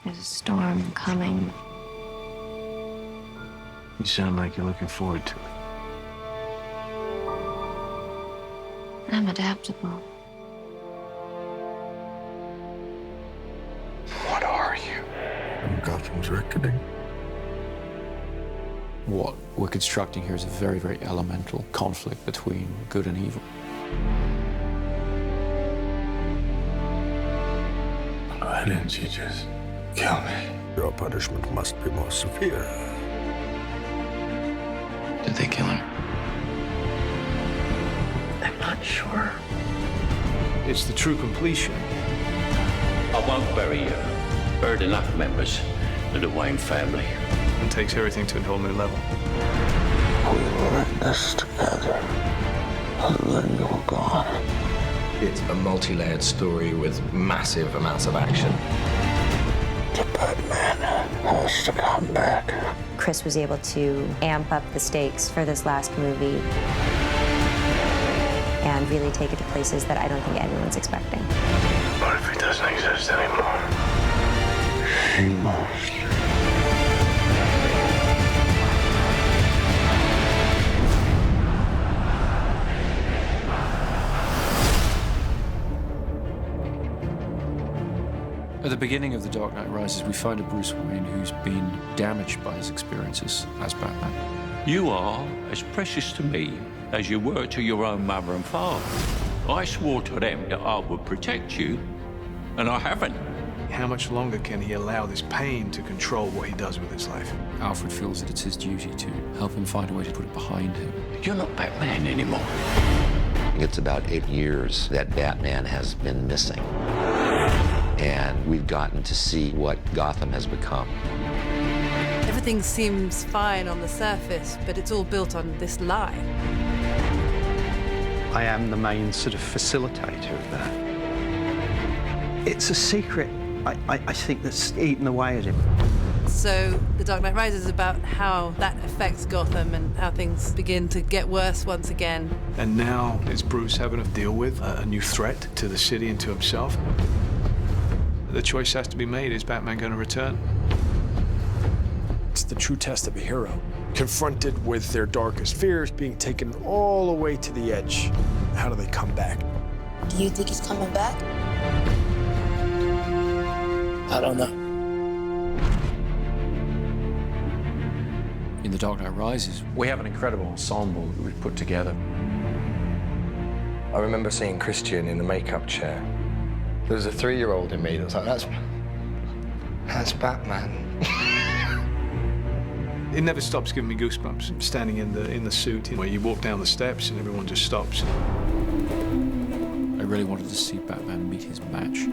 There's a storm coming. You sound like you're looking forward to it. I'm adaptable. What are you? I'm Gotham's reckoning. What we're constructing here is a very, very elemental conflict between good and evil. Why didn't you just kill me? Your punishment must be more severe. Did they kill him? I'm not sure. It's the true completion. I won't bury you. Buried enough members of the Wayne family. And takes everything to a whole new level. We were in this together. And then you were gone. It's a multi-layered story with massive amounts of action. The Batman has to come back. Chris was able to amp up the stakes for this last movie and really take it to places that I don't think anyone's expecting. What if he doesn't exist anymore? He must. At the beginning of The Dark Knight Rises, we find a Bruce Wayne who's been damaged by his experiences as Batman. You are as precious to me as you were to your own mother and father. I swore to them that I would protect you, and I haven't. How much longer can he allow this pain to control what he does with his life? Alfred feels that it's his duty to help him find a way to put it behind him. You're not Batman anymore. It's about 8 years that Batman has been missing. And we've gotten to see what Gotham has become. Everything seems fine on the surface, but it's all built on this lie. I am the main sort of facilitator of that. It's a secret, I think, that's eaten away at him. So The Dark Knight Rises is about how that affects Gotham and how things begin to get worse once again. And now it's Bruce having to deal with a new threat to the city and to himself. The choice has to be made. Is Batman going to return? It's the true test of a hero. Confronted with their darkest fears, being taken all the way to the edge. How do they come back? Do you think he's coming back? I don't know. In The Dark Knight Rises, we have an incredible ensemble that we've put together. I remember seeing Christian in the makeup chair. There was a 3-year-old in me that was like, that's Batman. It never stops giving me goosebumps. Standing in the suit, where you walk down the steps and everyone just stops. I really wanted to see Batman meet his match.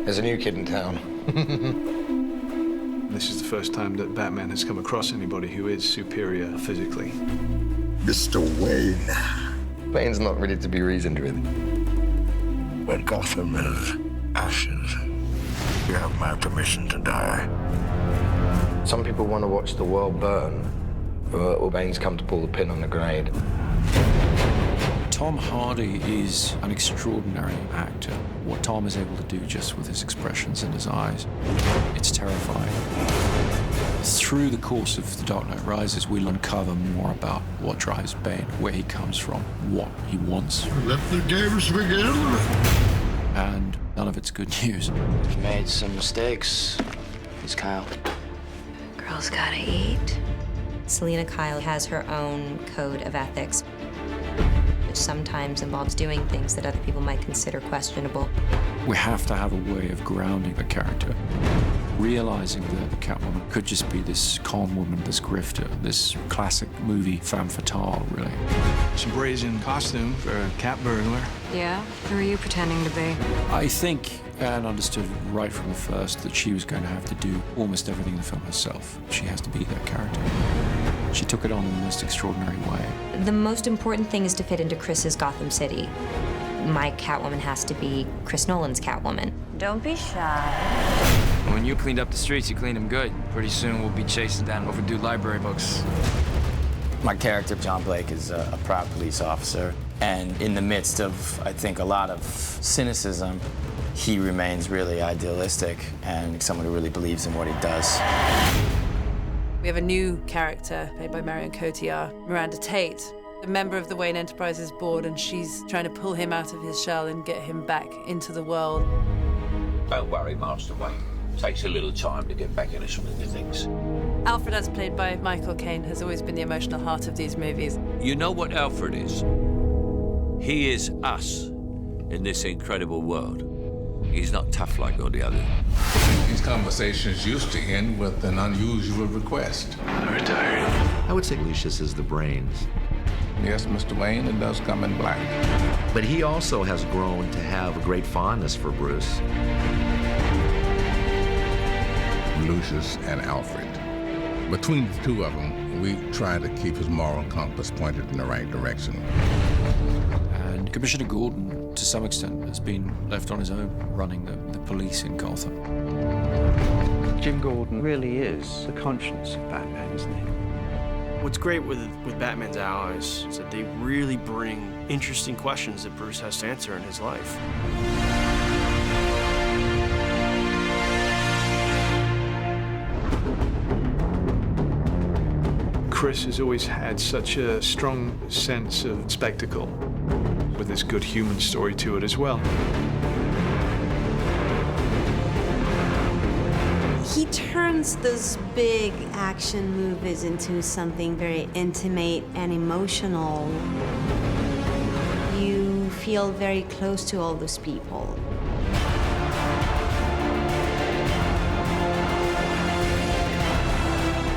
There's a new kid in town. This is the first time that Batman has come across anybody who is superior physically. Mr. Wayne. Bane's not ready to be reasoned with. When Gotham is ashes, you have my permission to die. Some people want to watch the world burn, or Bane's come to pull the pin on the grenade. Tom Hardy is an extraordinary actor. What Tom is able to do just with his expressions and his eyes, it's terrifying. Through the course of The Dark Knight Rises, we'll uncover more about what drives Bane, where he comes from, what he wants. Let the games begin. And none of it's good news. We've made some mistakes. It's Kyle. Girls gotta eat. Selina Kyle has her own code of ethics, which sometimes involves doing things that other people might consider questionable. We have to have a way of grounding the character, realizing that the Catwoman could just be this con woman, this grifter, this classic movie femme fatale, really. Some brazen costume for a cat burglar. Yeah? Who are you pretending to be? I think Anne understood right from the first that she was going to have to do almost everything in the film herself. She has to be that character. She took it on in the most extraordinary way. The most important thing is to fit into Chris's Gotham City. My Catwoman has to be Chris Nolan's Catwoman. Don't be shy. When you cleaned up the streets, you cleaned them good. Pretty soon we'll be chasing down overdue library books. My character, John Blake, is a proud police officer. And in the midst of, I think, a lot of cynicism, he remains really idealistic and someone who really believes in what he does. We have a new character played by Marion Cotillard, Miranda Tate, a member of the Wayne Enterprises board, and she's trying to pull him out of his shell and get him back into the world. Don't worry, Master Wayne. Takes a little time to get back in the swing of things. Alfred, as played by Michael Caine, has always been the emotional heart of these movies. You know what Alfred is? He is us in this incredible world. He's not tough like all the others. These conversations used to end with an unusual request. I'm retired. I would say Lucius is the brains. Yes, Mr. Wayne, it does come in black. But he also has grown to have a great fondness for Bruce. Lucius and Alfred. Between the two of them, we try to keep his moral compass pointed in the right direction. And Commissioner Gordon, to some extent, has been left on his own running the police in Gotham. Jim Gordon really is the conscience of Batman, isn't he? What's great with Batman's allies is that they really bring interesting questions that Bruce has to answer in his life. Chris has always had such a strong sense of spectacle, with this good human story to it as well. He turns those big action movies into something very intimate and emotional. You feel very close to all those people.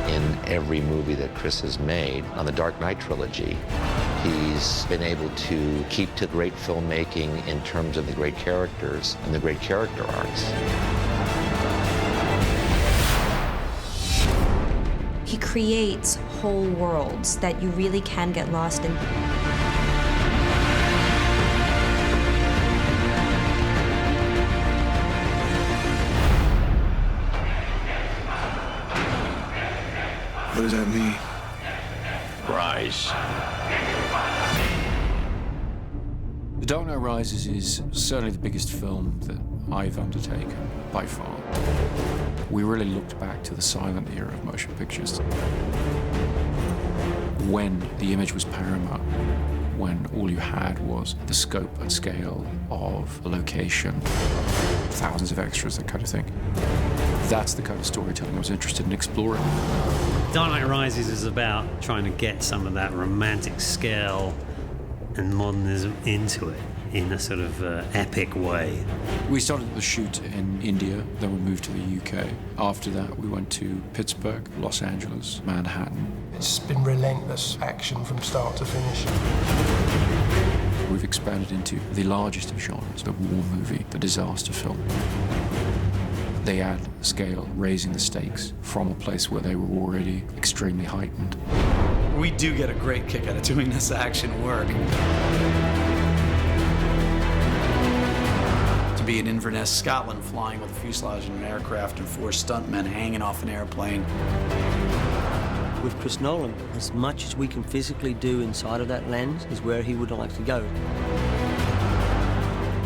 In every movie that Chris has made on the Dark Knight trilogy, he's been able to keep to great filmmaking in terms of the great characters and the great character arcs. He creates whole worlds that you really can get lost in. What does that mean? Rise. The Dark Knight Rises is certainly the biggest film that I've undertaken, by far. We really looked back to the silent era of motion pictures, when the image was paramount, when all you had was the scope and scale of a location, thousands of extras, that kind of thing. That's the kind of storytelling I was interested in exploring. Dark Knight Rises is about trying to get some of that romantic scale and modernism into it in a sort of epic way. We started the shoot in India, then we moved to the UK. After that, we went to Pittsburgh, Los Angeles, Manhattan. It's been relentless action from start to finish. We've expanded into the largest of genres, the war movie, the disaster film. They add scale, raising the stakes from a place where they were already extremely heightened. We do get a great kick out of doing this action work. To be in Inverness, Scotland, flying with a fuselage in an aircraft and 4 stuntmen hanging off an airplane. With Chris Nolan, as much as we can physically do inside of that lens is where he would like to go.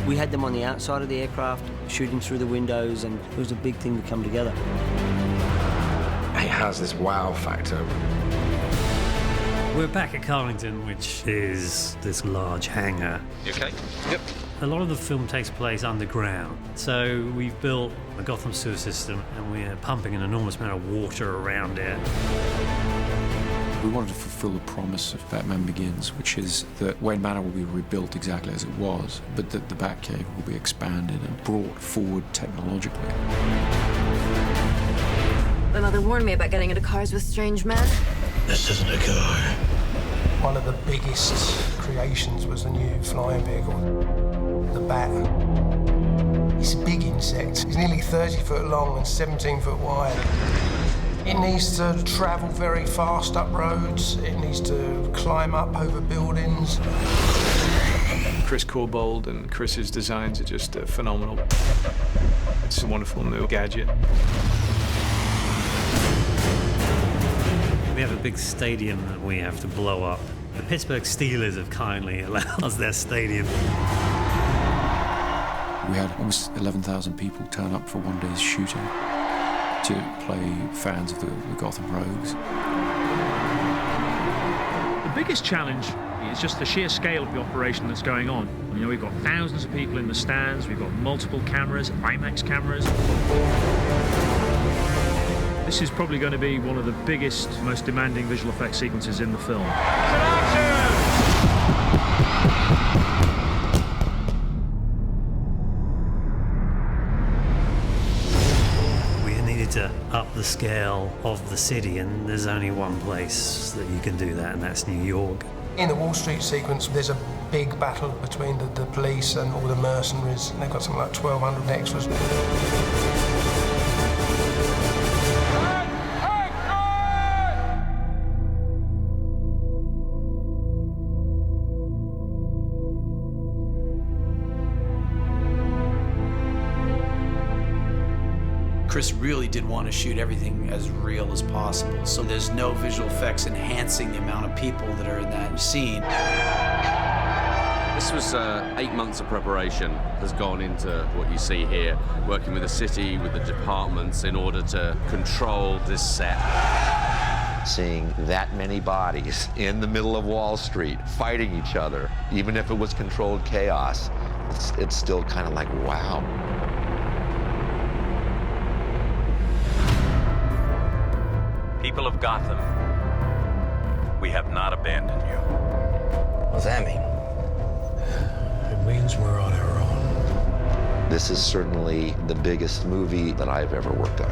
We had them on the outside of the aircraft, shooting through the windows, and it was a big thing to come together. It has this wow factor. We're back at Carlington, which is this large hangar. You okay? Yep. A lot of the film takes place underground. So we've built a Gotham sewer system and we're pumping an enormous amount of water around it. We wanted to fulfill the promise of Batman Begins, which is that Wayne Manor will be rebuilt exactly as it was, but that the Batcave will be expanded and brought forward technologically. My mother warned me about getting into cars with strange men. This isn't a car. One of the biggest creations was the new flying vehicle, the Bat. It's a big insect. It's nearly 30 foot long and 17 foot wide. It needs to travel very fast up roads. It needs to climb up over buildings. Chris Corbould and Chris's designs are just phenomenal. It's a wonderful new gadget. We have a big stadium that we have to blow up. The Pittsburgh Steelers have kindly allowed us their stadium. We had almost 11,000 people turn up for one day's shooting to play fans of the Gotham Rogues. The biggest challenge is just the sheer scale of the operation that's going on. You know, we've got thousands of people in the stands, we've got multiple cameras, IMAX cameras. This is probably going to be one of the biggest, most demanding visual effects sequences in the film. We needed to up the scale of the city, and there's only one place that you can do that, and that's New York. In the Wall Street sequence, there's a big battle between the police and all the mercenaries, and they've got something like 1,200 extras. Chris really did want to shoot everything as real as possible, so there's no visual effects enhancing the amount of people that are in that scene. This was 8 months of preparation has gone into what you see here, working with the city, with the departments in order to control this set. Seeing that many bodies in the middle of Wall Street fighting each other, even if it was controlled chaos, it's still kind of like, wow. People of Gotham, we have not abandoned you. What does that mean? It means we're on our own. This is certainly the biggest movie that I've ever worked on.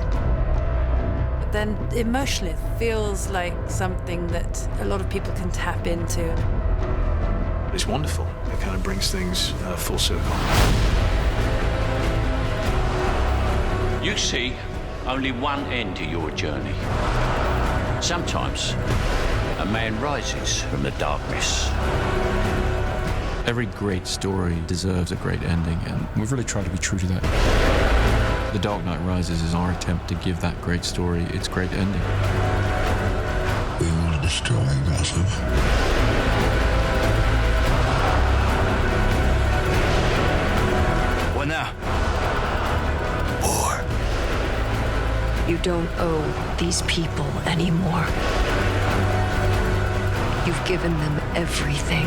But then emotionally, it feels like something that a lot of people can tap into. It's wonderful. It kind of brings things full circle. You see only one end to your journey. Sometimes a man rises from the darkness. Every great story deserves a great ending, and we've really tried to be true to that. The Dark Knight Rises is our attempt to give that great story its great ending. We will destroy Gotham. What now? War. You don't owe these people anymore. You've given them everything.